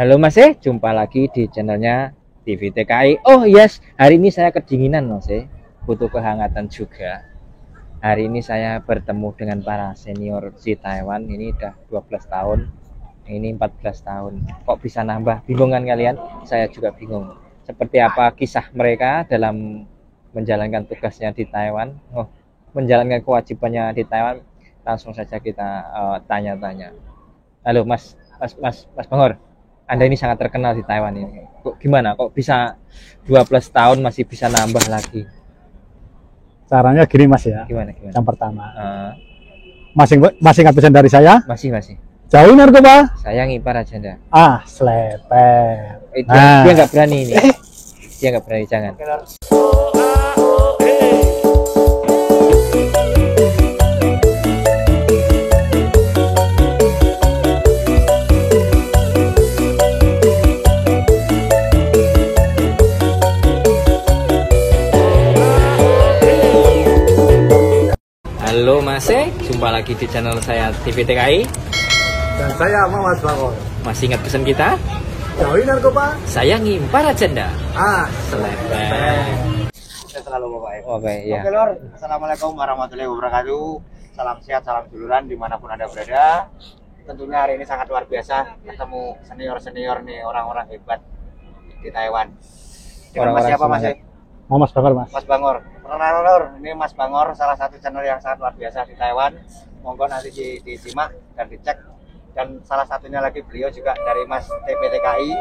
Halo Mas, jumpa lagi di channelnya TV TKI. Oh yes, hari ini saya kedinginan Mas, butuh kehangatan juga. Hari ini saya bertemu dengan para senior di Taiwan. Ini udah 12 tahun, ini 14 tahun. Kok bisa nambah? Bingung kan kalian? Saya juga bingung. Seperti apa kisah mereka dalam menjalankan tugasnya di Taiwan? Menjalankan kewajibannya di Taiwan. Langsung saja kita tanya-tanya. Halo Mas Bangor. Anda ini sangat terkenal di Taiwan ini. Kok gimana? Kok bisa 12 tahun masih bisa nambah lagi? Caranya gini Mas ya. Gimana? Yang pertama, masih ingat pesan dari saya? Masih. Jauhi narkoba. Sayangi para janda. Sleper. Dia nggak berani ini. Dia nggak berani, jangan. Halo Mas, jumpa lagi di channel saya TV TKI. Dan saya Mas Bangor. Masih ingat pesan kita? Jauhi narkoba. Sayangi para janda. Sleper. Saya selalu Bapak ya. Oke, ya. Oke Lor, Assalamualaikum warahmatullahi wabarakatuh. Salam sehat, salam duluran dimanapun Anda berada. Tentunya hari ini sangat luar biasa ketemu senior-senior nih, orang-orang hebat di Taiwan. Dengan Mas siapa Mas? Mas Bangor Mas. Mas Bangor. Perkenalan Lor, ini Mas Bangor salah satu channel yang sangat luar biasa di Taiwan. Monggo nanti disimak dan dicek. Dan salah satunya lagi beliau juga dari Mas TPTKI.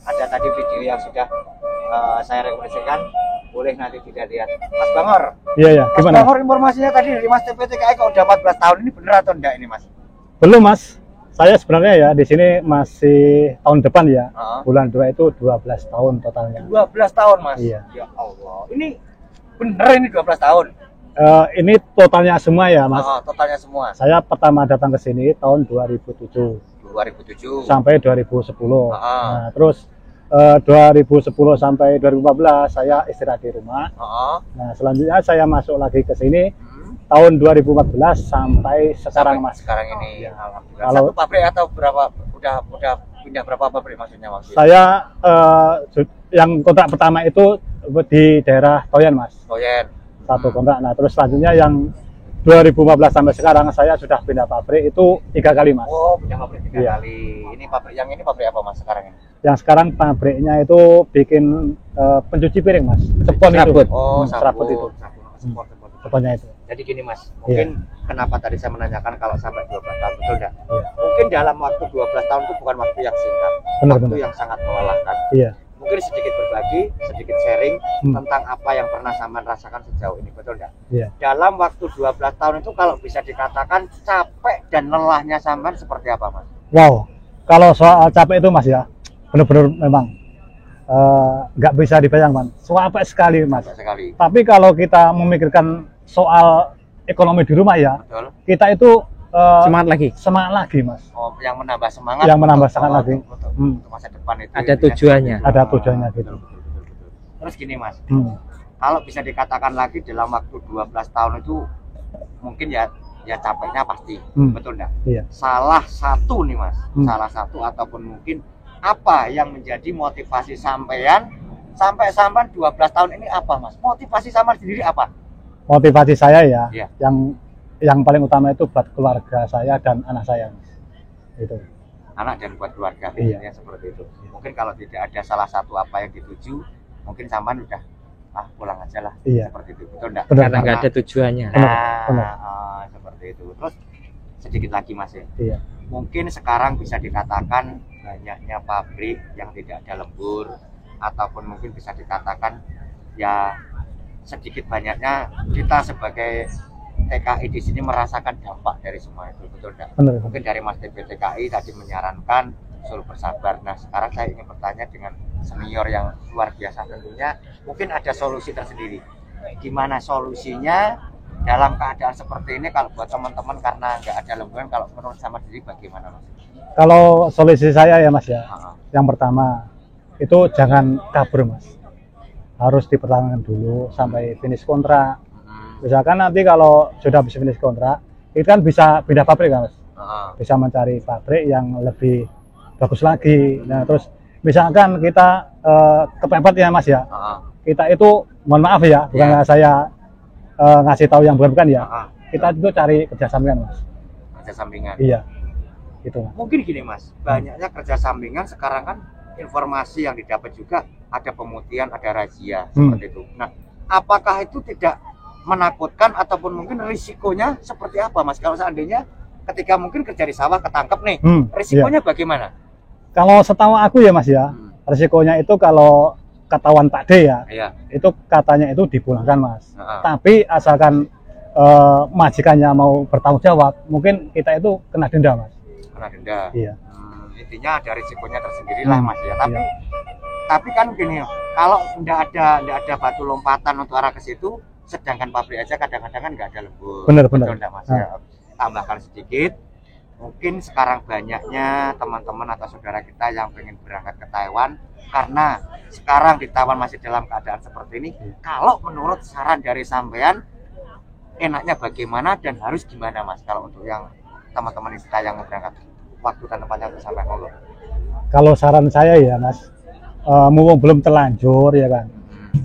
Ada tadi video yang sudah saya rekomendasikan. Boleh nanti dilihat. Mas Bangor. Iya. Mas Gimana? Bangor, informasinya tadi dari Mas TPTKI kalau udah 14 tahun ini bener atau enggak ini Mas? Belum Mas. Saya sebenarnya ya di sini masih tahun depan ya. Bulan 2 itu 12 tahun totalnya. 12 tahun Mas? Iya. Ya Allah. Ini bener ini 12 tahun? Ini totalnya semua ya Mas. Totalnya semua? Saya pertama datang ke sini tahun 2007. 2007? Sampai 2010. Nah, terus 2010 sampai 2014 saya istirahat di rumah. Nah, selanjutnya saya masuk lagi ke sini tahun 2014 sampai sekarang Mas. Sekarang ini. Alhamdulillah. Kalau satu pabrik atau berapa? Udah pindah berapa pabrik maksudnya Mas? Saya yang kontrak pertama itu di daerah Toyen Mas. Toyen. Satu kontrak. Nah, terus selanjutnya yang 2015 sampai sekarang saya sudah pindah pabrik itu 3 kali Mas. Oh, pindah pabrik 3 Iya. kali. Ini pabrik yang ini pabrik apa Mas sekarang ini? Yang sekarang pabriknya itu bikin pencuci piring Mas. Cepon itu. Oh, serabut itu. Sepon. Cepatnya itu. Jadi gini Mas, mungkin kenapa tadi saya menanyakan kalau sampai 12 tahun, betul enggak? Iya. Mungkin dalam waktu 12 tahun itu bukan waktu yang singkat, waktu yang sangat melelahkan. Iya. Mungkin sedikit berbagi, sedikit sharing tentang apa yang pernah Saman rasakan sejauh ini, betul enggak? Iya. Dalam waktu 12 tahun itu kalau bisa dikatakan capek dan lelahnya Saman seperti apa Mas? Wow, kalau soal capek itu Mas ya, benar-benar memang nggak bisa dibayangkan, capek sekali Mas. Capek sekali. Tapi kalau kita memikirkan soal ekonomi di rumah ya, Betul. kita itu Semangat lagi Oh, Mas. yang menambah semangat. Yang menambah semangat lagi. Untuk masa depan itu. ada tujuannya. Ada tujuannya gitu. Betul. Terus gini Mas, Kalau bisa dikatakan lagi dalam waktu 12 tahun itu mungkin ya capeknya pasti, betul enggak? Iya. Salah satu nih Mas, salah satu ataupun mungkin apa yang menjadi motivasi sampean sampai 12 tahun ini apa Mas? Motivasi Saman sendiri apa? Motivasi saya ya, Iya. yang paling utama itu buat keluarga saya dan anak saya. Itu. Anak dan buat keluarga, Iya. ya seperti itu. Mungkin kalau tidak ada salah satu apa yang dituju, mungkin Saman udah pulang aja lah. Iya. Seperti itu, betul enggak? Karena nggak ada tujuannya. Benar. Seperti itu. Terus sedikit lagi Mas ya. Iya. Mungkin sekarang bisa dikatakan banyaknya pabrik yang tidak ada lembur, ataupun mungkin bisa dikatakan ya sedikit banyaknya kita sebagai TKI di sini merasakan dampak dari semua itu, betul enggak? Benar. Mungkin dari Mas TPTKI tadi menyarankan suruh bersabar. Nah, sekarang saya ingin bertanya dengan senior yang luar biasa tentunya, mungkin ada solusi tersendiri. Gimana solusinya dalam keadaan seperti ini kalau buat teman-teman karena nggak ada lemburan, kalau menurut sama diri bagaimana Mas? Kalau solusi saya ya Mas ya, yang pertama itu jangan kabur Mas. Harus dipertahankan dulu sampai finish kontrak. Misalkan nanti kalau sudah bisa finish kontrak, itu kan bisa pindah pabrik kan Mas. Bisa mencari pabrik yang lebih bagus lagi. Nah terus misalkan kita kepepet ya Mas ya, kita itu mohon maaf ya, bukan saya ngasih tahu yang bukan ya, kita itu cari kerja sampingan Mas. Kerja sampingan. Iya, gitu. Mungkin gini Mas, banyaknya kerja sampingan sekarang kan informasi yang didapat juga ada pemutihan, ada razia seperti itu. Nah, apakah itu tidak menakutkan ataupun mungkin risikonya seperti apa Mas? Kalau seandainya ketika mungkin kerja di sawah ketangkep nih, risikonya bagaimana? Kalau setahu aku ya Mas ya, risikonya itu kalau ketahuan Pak D ya, itu katanya itu dipulangkan Mas. Tapi asalkan majikannya mau bertanggung jawab, mungkin kita itu kena denda Mas. Kena denda. Iya. Intinya ada risikonya tersendiri lah Mas ya. Tapi kan gini, kalau nggak ada batu lompatan untuk arah ke situ, sedangkan pabrik aja kadang-kadang kan nggak ada lembur. Benar. Betul enggak Mas ya? Tambahkan sedikit. Mungkin sekarang banyaknya teman-teman atau saudara kita yang pengen berangkat ke Taiwan karena sekarang di Taiwan masih dalam keadaan seperti ini. Kalau menurut saran dari sampean, enaknya bagaimana dan harus gimana Mas kalau untuk yang teman-teman kita yang berangkat waktu dan tempatnya untuk sampai Holo? Kalau saran saya ya Mas, mumpung belum terlanjur ya kan,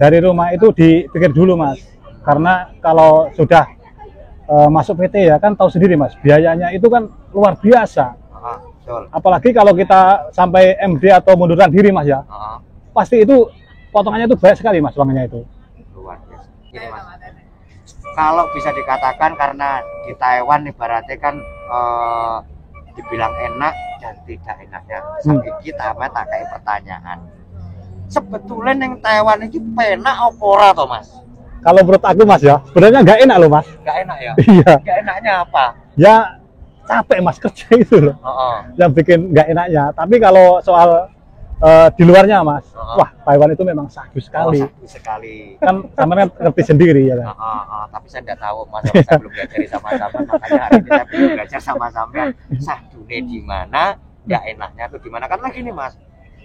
dari rumah itu dipikir dulu Mas, karena kalau sudah masuk PT ya kan tahu sendiri Mas, biayanya itu kan luar biasa. Betul. Apalagi kalau kita sampai MD atau mundurkan diri Mas ya, pasti itu potongannya itu banyak sekali Mas, uangnya itu. Luar biasa. Gini Mas, kalau bisa dikatakan karena di Taiwan ibaratnya kan dibilang enak dan tidak enaknya. Sampai kita tak kayak pertanyaan. Sebetulnya yang Taiwan ini penak apa ora toh Mas? Kalau menurut aku Mas ya, sebenarnya nggak enak loh Mas. Nggak enak ya? Iya. Nggak enaknya apa? Ya capek Mas kerja itu loh. Yang bikin nggak enaknya. Tapi kalau soal di luarnya Mas, wah Taiwan itu memang sahdu sekali. Sahdu sekali. Kan sama kan ngerti sendiri ya kan. Tapi saya nggak tahu Mas, saya belum belajar sama-sama. Makanya hari ini saya belum belajar sama-sama. Sahdunya di mana? Nggak enaknya tuh gimana? Karena gini Mas,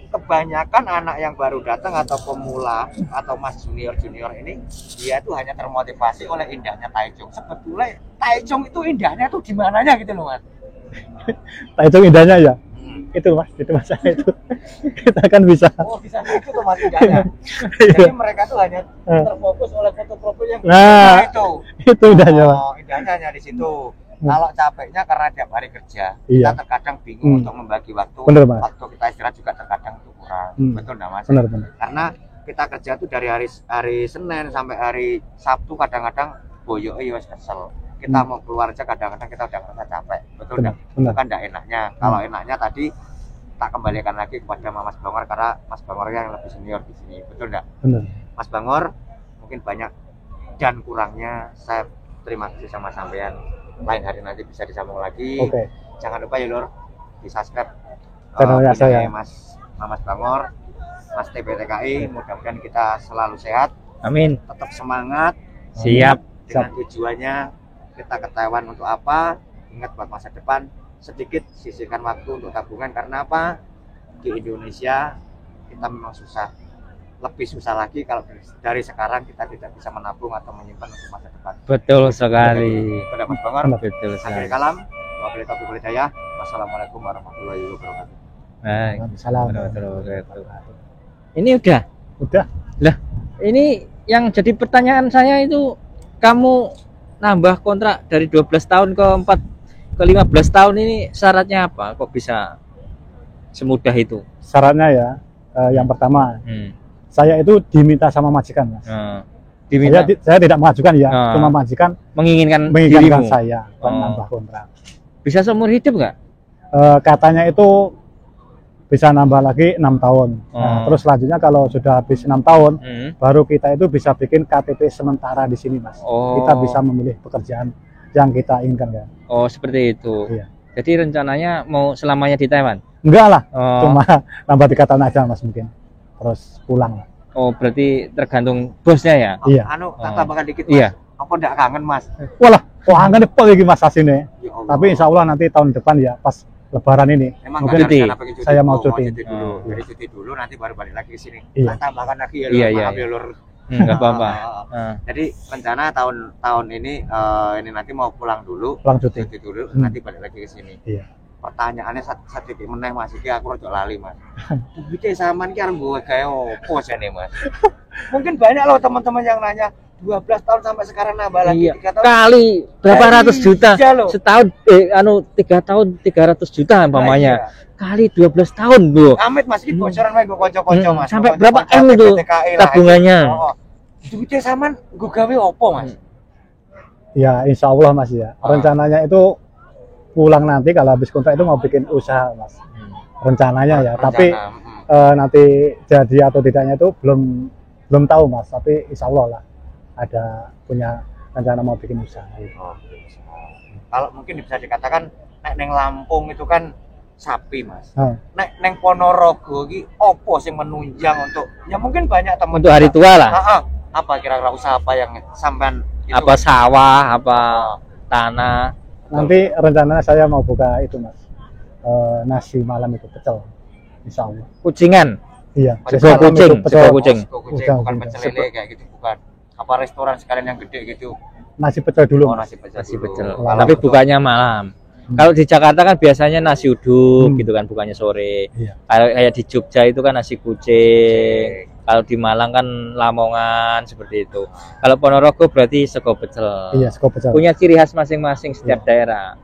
kebanyakan anak yang baru datang atau pemula atau Mas junior ini, dia tuh hanya termotivasi oleh indahnya Taichung. Sebetulnya Taichung itu indahnya tuh di mananya gitu loh Mas. Taichung indahnya ya. Itu Mas itu kita kan bisa. Oh bisa itu tuh Mas indahnya. Jadi mereka tuh hanya terfokus oleh foto profil yang itu indahnya Mas. Indahnya hanya di situ. Kalau capeknya karena tiap hari kerja, kita terkadang bingung untuk membagi waktu. Bener, Mas. Waktu kita istirahat juga terkadang itu kurang. Betul nggak Mas? Benar. Karena kita kerja tuh dari hari Senin sampai hari Sabtu kadang-kadang boyok wes kesel. Kita mau keluar aja kadang-kadang kita udah ngerasa capek. Betul nggak? Bukan nggak enaknya. Kalau enaknya tadi tak kembalikan lagi kepada Mas Bangor karena Mas Bangor yang lebih senior di sini. Betul nggak? Benar. Mas Bangor mungkin banyak dan kurangnya saya terima kasih sama sampean. Lain hari nanti bisa disambung lagi. Jangan lupa ya Lur, di subscribe channelnya saya Mas Bangor, Mas TPTKI. Mudah-mudahan kita selalu sehat. Amin. Tetap semangat. Siap. Dengan tujuannya kita ke Taiwan untuk apa? Ingat buat masa depan. Sedikit sisihkan waktu untuk tabungan karena apa? Di Indonesia kita memang susah. Lebih susah lagi kalau dari sekarang kita tidak bisa menabung atau menyimpan untuk masa depan. Betul sekali. Pada Mas Bangor, betul sekali. Akhir kalam, wabillahi taufiq wal hidayah. Wassalamualaikum warahmatullahi wabarakatuh. Waalaikumsalam. Ini udah. Lah, ini yang jadi pertanyaan saya itu, kamu nambah kontrak dari 12 tahun ke 15 tahun ini syaratnya apa? Kok bisa semudah itu? Syaratnya ya, yang pertama. Saya itu diminta sama majikan Mas. Saya tidak mengajukan ya, cuma majikan menginginkan saya buat nambah kontrak. Bisa seumur hidup nggak? Katanya itu bisa nambah lagi 6 tahun. Nah, terus selanjutnya kalau sudah habis 6 tahun, baru kita itu bisa bikin KTP sementara di sini Mas. Kita bisa memilih pekerjaan yang kita inginkan ya. Oh seperti itu. Iya. Jadi rencananya mau selamanya di Taiwan? Enggak lah, cuma nambah 3 tahun aja Mas mungkin. Terus pulang. Oh berarti tergantung bosnya ya? Iya. Tambahkan dikit Mas. Iya. Apa enggak kangen Mas? Walah, kangen deh lagi Mas asine. Tapi insya Allah nanti tahun depan ya pas Lebaran ini mungkin saya mau cuti. Jadi cuti dulu nanti baru balik lagi ke sini. Iya. Tambahkan lagi ya Lur. Enggak apa-apa. Jadi rencana tahun ini nanti mau pulang dulu. Pulang cuti dulu nanti balik lagi ke sini. Iya. pertanyaannya sedikit meneh Mas, iki aku rada lali Mas. Duwite sampean ki arep nggawe gawe opo jane Mas? Mungkin banyak loh teman-teman yang nanya 12 tahun sampai sekarang nambah lagi 3 tahun. Kali berapa ratus juta setahun 3 tahun 300 juta umpamanya. Kali 12 tahun, Bu. Amit Mas, iki bocoran wae nggo kanca-kanca Mas. Sampai berapa M itu tabungannya? Duwite sampean nggo gawe opo Mas? Ya insya Allah Mas ya. Rencananya itu pulang nanti kalau habis kontrak itu mau bikin usaha Mas. Rencananya ya. Tapi nanti jadi atau tidaknya itu belum tahu Mas. Tapi insya Allah lah ada punya rencana mau bikin usaha. Kalau mungkin bisa dikatakan nek neng Lampung itu kan sapi Mas. Nek neng Ponorogo iki opo sing menunjang untuk ya mungkin banyak teman untuk hari tua lah. Apa kira-kira usaha apa yang sampean itu? Apa sawah, apa tanah. Nanti rencananya saya mau buka itu Mas, nasi malam itu pecel, insya Allah. Kucingan? Iya. Sego kucing, sego kucing. Bukan pecel lele kayak gitu, bukan. Apa restoran sekalian yang gede gitu? Nasi pecel dulu. Nasi pecel. Tapi bukanya malam. Kalau di Jakarta kan biasanya nasi uduk gitu kan, bukannya sore. Kalau kayak di Jogja itu kan nasi kucing. Kalau di Malang kan Lamongan seperti itu. Kalau Ponorogo berarti sego pecel. Iya, sego pecel. Punya ciri khas masing-masing setiap daerah.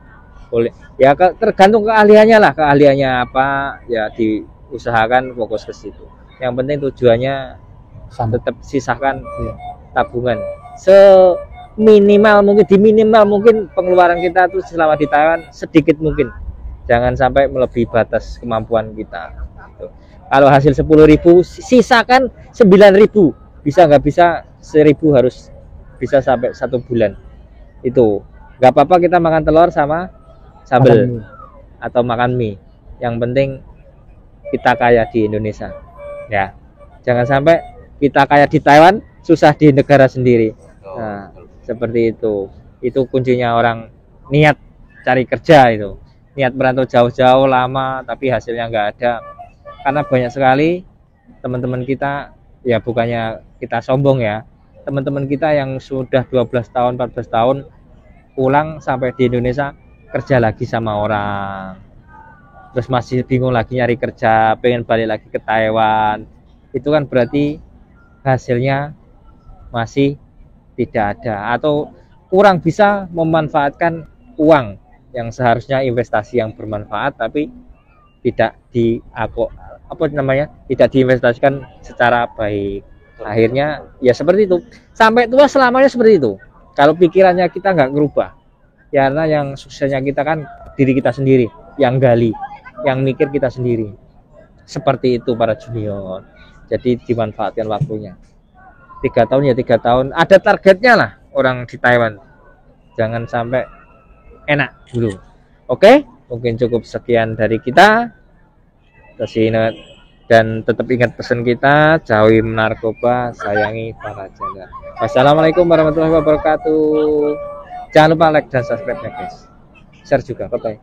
Boleh. Ya tergantung keahliannya lah, keahliannya apa ya diusahakan fokus ke situ. Yang penting tujuannya tetap sisahkan tabungan. Seminimal mungkin pengeluaran kita tuh selama di Taiwan sedikit mungkin. Jangan sampai melebihi batas kemampuan kita. Kalau hasil 10.000 sisakan 9.000, bisa nggak bisa 1.000 harus bisa sampai 1 bulan. Itu nggak apa-apa kita makan telur sama sambal atau makan mie. Yang penting kita kaya di Indonesia ya, jangan sampai kita kaya di Taiwan susah di negara sendiri. Nah seperti itu kuncinya orang niat cari kerja, itu niat merantau jauh-jauh lama tapi hasilnya nggak ada. Karena banyak sekali teman-teman kita, ya bukannya kita sombong ya, teman-teman kita yang sudah 12 tahun, 14 tahun pulang sampai di Indonesia kerja lagi sama orang, terus masih bingung lagi nyari kerja, pengen balik lagi ke Taiwan. Itu kan berarti hasilnya masih tidak ada atau kurang bisa memanfaatkan uang yang seharusnya investasi yang bermanfaat tapi tidak tidak diinvestasikan secara baik. Akhirnya ya seperti itu, sampai tua selamanya seperti itu kalau pikirannya kita nggak ngerubah. Karena yang suksesnya kita kan diri kita sendiri yang gali, yang mikir kita sendiri. Seperti itu para junior. Jadi dimanfaatkan waktunya 3 tahun ya 3 tahun, ada targetnya lah orang di Taiwan. Jangan sampai enak dulu. Oke, mungkin cukup sekian dari kita. Dan tetap ingat pesan kita, jauhi narkoba, sayangi para janda. Wassalamualaikum warahmatullahi wabarakatuh. Jangan lupa like dan subscribe ya guys, share juga, bye bye.